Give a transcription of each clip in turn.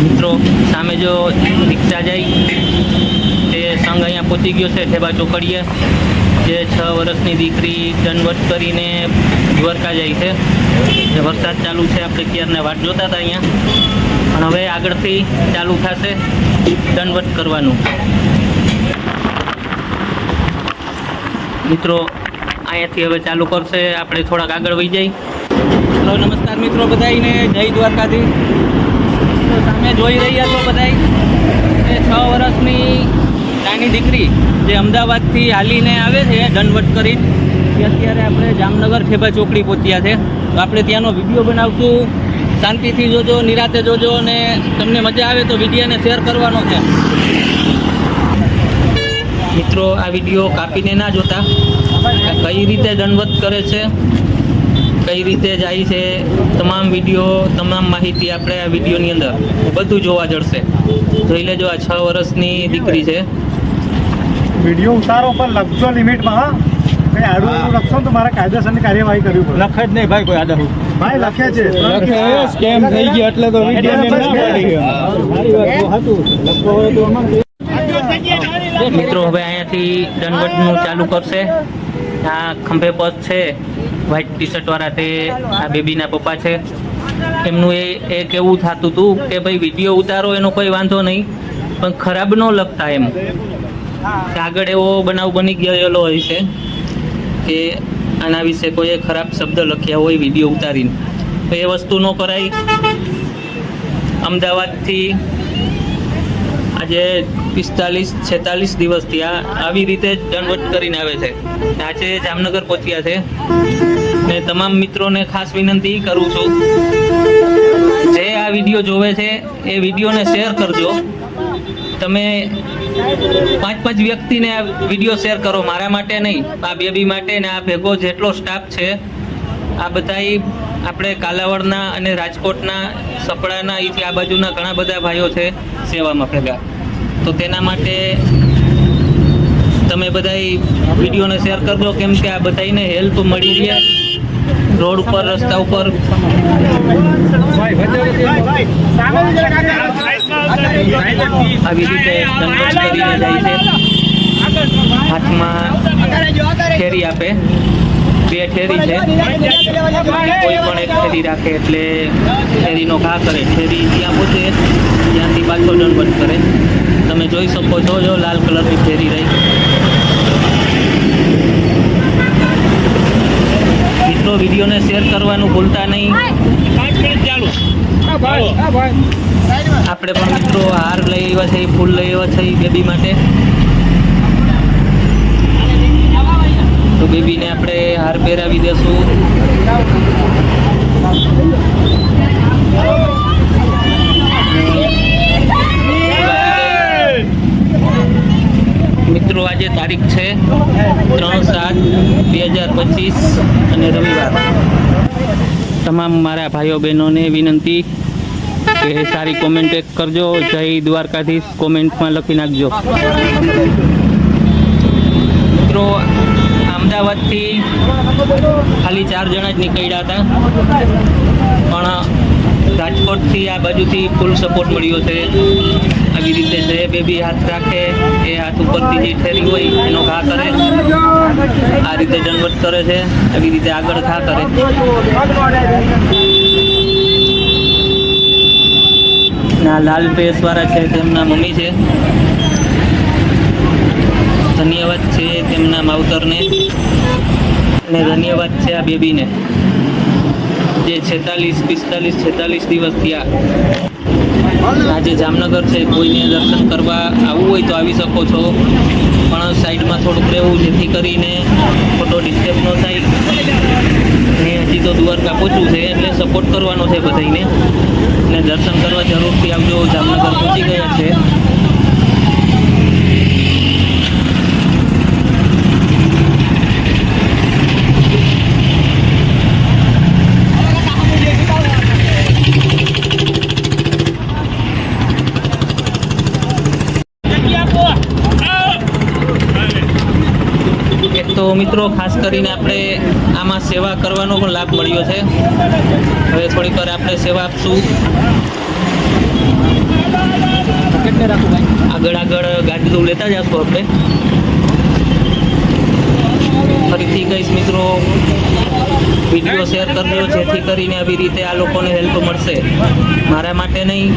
મિત્રો સામે જો રિક્ષા જાય તે સંઘ અહીંયા પહોંચી ગયો છે ઠેબા ચોકડીએ, જે 6 વર્ષની દીકરી દંડવત કરીને દ્વારકા જાય છે. વરસાદ ચાલુ છે, આપણે ક્યારને વાટ જોતા હતા અહીંયા, પણ હવે આગળથી ચાલુ થશે દંડવત કરવાનું. મિત્રો અહીંયાથી હવે ચાલુ કરશે, આપણે થોડાક આગળ વહી જઈએ. હેલો નમસ્કાર મિત્રો બધાને, જય દ્વારકાધીશ. તો સામે જોઈ રહ્યા છો બધાય એ 6 વર્ષની નાની દીકરી જે અમદાવાદથી હાલીને આવે છે દંડવત કરી, એ અત્યારે આપણે જામનગર ઠેબા ચોકડી પહોંચ્યા છે. તો આપણે ત્યાંનો વિડીયો બનાવશું. શાંતિથી જોજો, નિરાતે જોજો, અને તમને મજા આવે તો વિડીયોને શેર કરવાનો છે. મિત્રો આ વિડીયો કાપીને ના જોતા, કઈ રીતે દંડવત કરે છે, કઈ રીતે જાય છે, તમામ વિડીયો, તમામ માહિતી આપણે આ વિડીયોની અંદર બધું જોવા જડશે. જોઈ લેજો, આ 6 વર્ષની દીકરી છે. વિડીયો ઉતારો પણ લખજો લિમિટમાં. હા, કઈ આડું લખશો તો મારા કાયદેસરની કાર્યવાહી કરવી પડે. લખે જ નહીં ભાઈ કોઈ આદા ભાઈ લખે છે, સ્કેમ થઈ ગયો એટલે તો મિત્રો હવે અહીંયાથી દંડવતનું ચાલુ કરશે. આ ખંભે પગ છે વ્હાઈટ ટી શર્ટ વાળા, તે આ બેબીના પપ્પા છે. એમનું એ કેવું થતું હતું કે ભાઈ વિડીયો ઉતારો એનો કોઈ વાંધો નહીં, પણ ખરાબ ન લખતા એમ. આગળ એવો બનાવ બની ગયેલો હોય છે કે આના વિશે કોઈએ ખરાબ શબ્દ લખ્યા હોય વિડીયો ઉતારીને, તો એ વસ્તુ ન કરાય. અમદાવાદથી આજે 45-46 દિવસથી આવી રીતે જ દંડવત કરીને આવે છે. આજે જામનગર પહોંચ્યા છે. ને તમામ મિત્રોને ખાસ વિનંતી કરું છું, જે આ વિડીયો જોવે છે એ વિડીયોને શેર કરજો. તમે 5 વ્યક્તિને આ વિડીયો શેર કરો, મારા માટે નહીં, આ બેબી માટે. ને આ ભેગો જેટલો સ્ટાફ છે, આ બધા આપણે કાલાવડના અને રાજકોટના, સપડાના, અહીંથી આ બાજુના ઘણા બધા ભાઈઓ છે સેવામાં ભેગા. તો તેના માટે તમે બધા વિડીયોને શેર કરજો, કેમ કે આ બધાને હેલ્પ મળી રહે રોડ ઉપર, રસ્તા ઉપર. આવી રીતે દંડવત કરીને જાય છે. હાથમાં ઠેરી આપે, 2 ઠેરી છે, કોઈ પણ એક ઠેરી રાખે એટલે ઠેરીનો ઘા કરે. ઠેરી ત્યાં પહોંચે ત્યાંથી પાછો દંડવત કરે. તમે જોઈ શકો છો, જો લાલ કલરની ઠેરી રહી. મિત્રો વિડીયોને શેર કરવાનું ભૂલતા નહીં. આપણે પણ મિત્રો હાર લઈ આવ્યા છે, ફૂલ લઈ આવ્યા છે બેબી માટે. તો બેબીને આપણે હાર પહેરાવી દેશું. મિત્રો આજે તારીખ છે 3/7/2025 અને રવિવાર. તમામ મારા ભાઈઓ બહેનોને વિનંતી કે સારી કોમેન્ટ એક કરજો. જય દ્વારકાધીશ કોમેન્ટમાં લખી નાખજો. મિત્રો અમદાવાદથી ખાલી 4 જણા જ નીકળ્યા હતા, પણ રાજકોટથી આ બાજુથી ફૂલ સપોર્ટ મળ્યો છે. આવી રીતે જે બેબી હાથ રાખે એ હાથ ઉપરથી જે ઠેરી હોય એનો ઘા કરે, આ રીતે દંડવત કરે છે. આવી રીતે આગળ ઘા કરે. ના લાલ ડ્રેસ વાળા છે તેમના મમ્મી છે. ધન્યવાદ છે તેમના માવતરને, અને ધન્યવાદ છે આ બેબીને જે 46 દિવસ થયા. આજે જામનગર છે, કોઈને દર્શન કરવા આવવું હોય તો આવી શકો છો, પણ સાઈડમાં થોડુંક રહેવું જેથી કરીને ફોટો ડિસ્ટર્બ ન થાય. ને હજી તો દ્વારકા પહોંચવું છે એટલે સપોર્ટ કરવાનો છે બધાને, ને દર્શન કરવા જરૂરથી આવજો. જામનગર પહોંચી ગયા છે. તો મિત્રો ખાસ કરીને આપણે આમાં સેવા કરવાનો પણ લાભ મળ્યો છે. હવે થોડીક વાર આપણે સેવા આપશું. કેટલે રાખું ભાઈ? આગળ ગાડી તો લેતા જશું આપણે. ફરીથી કહીશ મિત્રો, વિડીયો શેર કરજો જેથી કરીને આવી રીતે આ લોકોને હેલ્પ મળશે. મારા માટે નહીં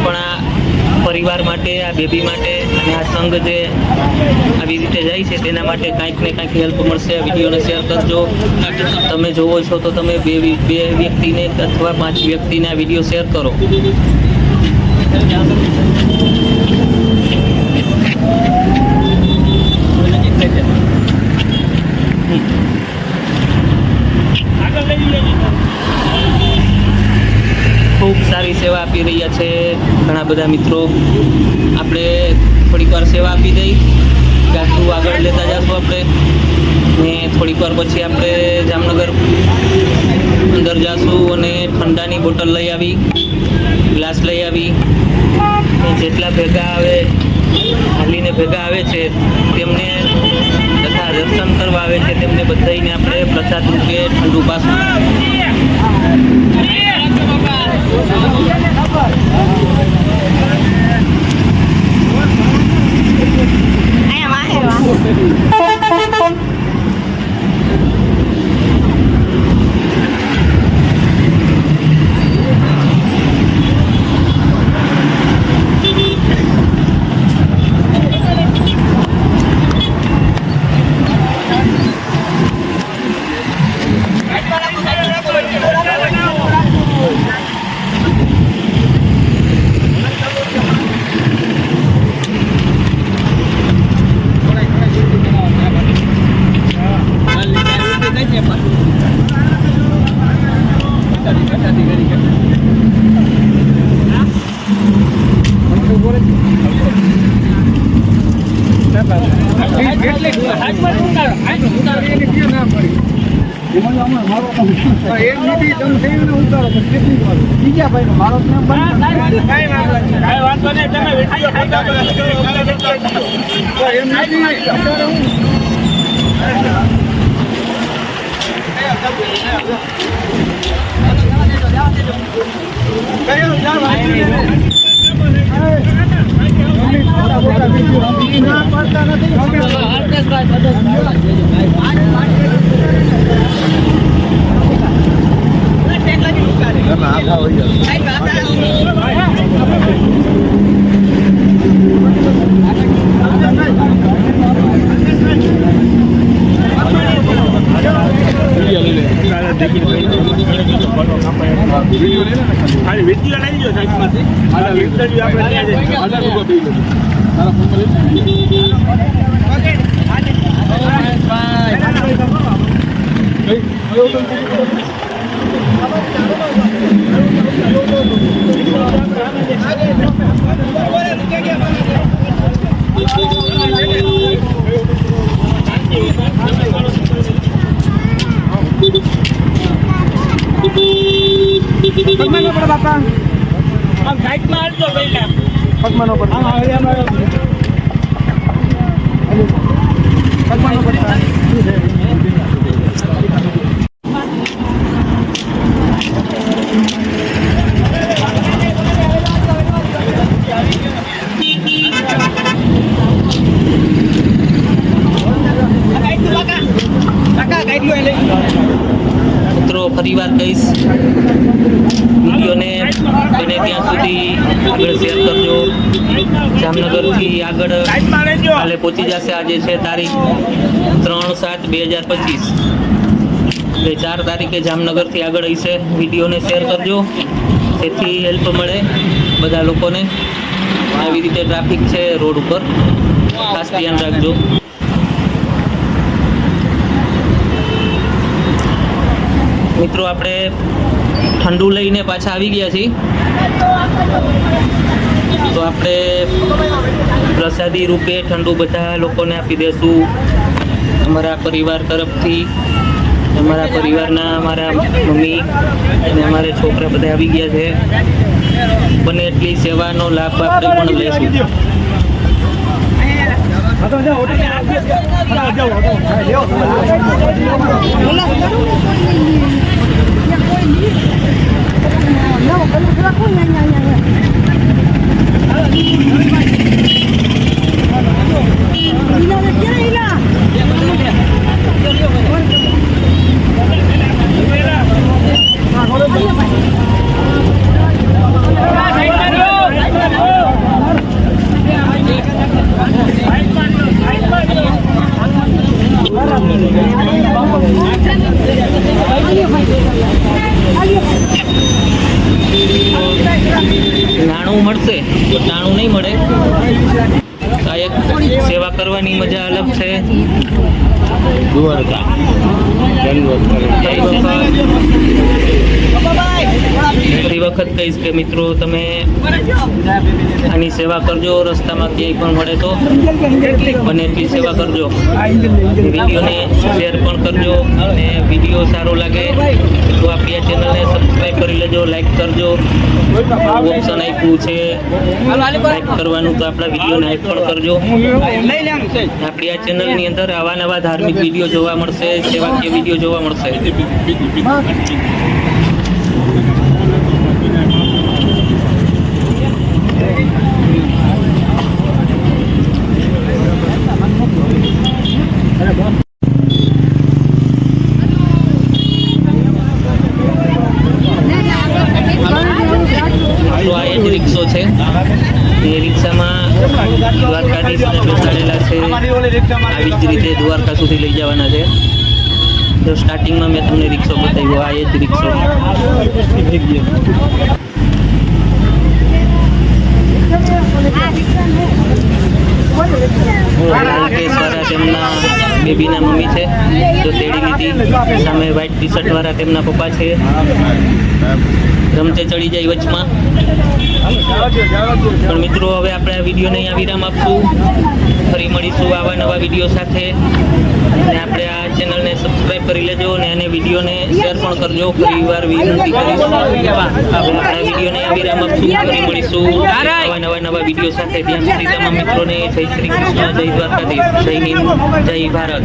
પણ આ પરિવાર માટે, આ બેબી માટે અને આ સંઘ જે આવી રીતે જાય છે તેના માટે કાંઈક ને કાંઈક હેલ્પ મળશે. આ વિડીયોને શેર કરજો. તમે જોવો છો તો તમે બે વ્યક્તિને અથવા 5 વ્યક્તિને આ વિડીયો શેર કરો. ખૂબ સારી સેવા આપી રહ્યા છે ઘણા બધા મિત્રો. આપણે થોડીક વાર સેવા આપી દઈ, ગાડું આગળ લેતા જશું આપણે, ને થોડીક વાર પછી આપણે જામનગર અંદર જશું અને ઠંડાની બોટલ લઈ આવી, ગ્લાસ લઈ આવી. જેટલા ભેગા આવે, હાલીને ભેગા આવે છે તેમને તથા દર્શન કરવા આવે છે તેમને બધાઈને આપણે પ્રસાદ રૂપે ઠંડુ પાછું. મિત્રો ફરીવાર કહીશ, વિડીયોને બને ત્યાં સુધી આગળ શેર કરજો. જામનગરથી આગળ કાલે પહોંચી જશે. આજે છે તારીખ 3/7/2025, એટલે 4 તારીખે જામનગરથી આગળ હશે. વિડીયોને શેર કરજો જેથી હેલ્પ મળે બધા લોકોને. આવી રીતે ટ્રાફિક છે રોડ ઉપર, ખાસ ધ્યાન રાખજો. મિત્રો આપણે ઠંડુ લઈને પાછા આવી ગયા છીએ, તો આપણે પ્રસાદી રૂપે ઠંડુ બધા લોકોને આપી દેશું. અમારા પરિવાર તરફથી, અમારા પરિવારના અમારા મમ્મી અને અમારા છોકરા બધા આવી ગયા છે. બને એટલી સેવાનો લાભ આપણે પણ લઈશું. નાણું મળશે તો નાણું નહીં મળે. આ એક સેવા કરવાની મજા અલગ છે. ફરી વખત કહીશ કે મિત્રો તમે આની સેવા કરજો. રસ્તામાં ક્યાંય પણ મળે તો બને એટલી સેવા કરજો. વિડીયોને શેર પણ કરજો અને વિડીયો સારો લાગે તો આપણી આ ચેનલને સબસ્ક્રાઈબ કરી લેજો, લાઈક કરજો. ઓપ્શન આપ્યું છે લાઈક કરવાનું, તો આપણા વિડીયોને લાઈક પણ કરજો. આપણી આ ચેનલની અંદર આવા નવા ધાર્મિક વિડીયો જોવા મળશે, સેવાકીય વિડીયો જોવા મળશે. તો આ એ જ રિક્ષો છે. એ રિક્ષામાં દ્વારકાધીશને બેસાડેલા છે. આવી જ રીતે દ્વારકા સુધી લઈ જવાના છે. તો સ્ટાર્ટિંગમાં મેં તમને રિક્ષો બતાવ્યો. આ એ જ રિક્ષો. લાલકેશવાળા તેમના બેબીના મમ્મી છે, તો તેડી લીધી. સામે વ્હાઈટ ટી શર્ટ વાળા તેમના પપ્પા છે. રમતે ચડી જાય વચમાં. પણ મિત્રો હવે આપણે આ વિડીયોને અહીંયા વિરામ આપશું. ફરી મળીશું આવા નવા વિડીયો સાથે. અને આપણે આ ચેનલને સબસ્ક્રાઈબ કરી લેજો અને આને વિડીયોને શેર પણ કરજો. ફરી વાર વિનંતી કરીશ. હવે આપણે આ વિડીયોને અહીંયા વિરામ આપશું. ફરી મળીશું આવા નવા વિડીયો સાથે. ત્યાં સુધી તમામ મિત્રોને જય શ્રી કૃષ્ણ, જય દ્વારકાધીશ, જય હિન્દ, જય ભારત.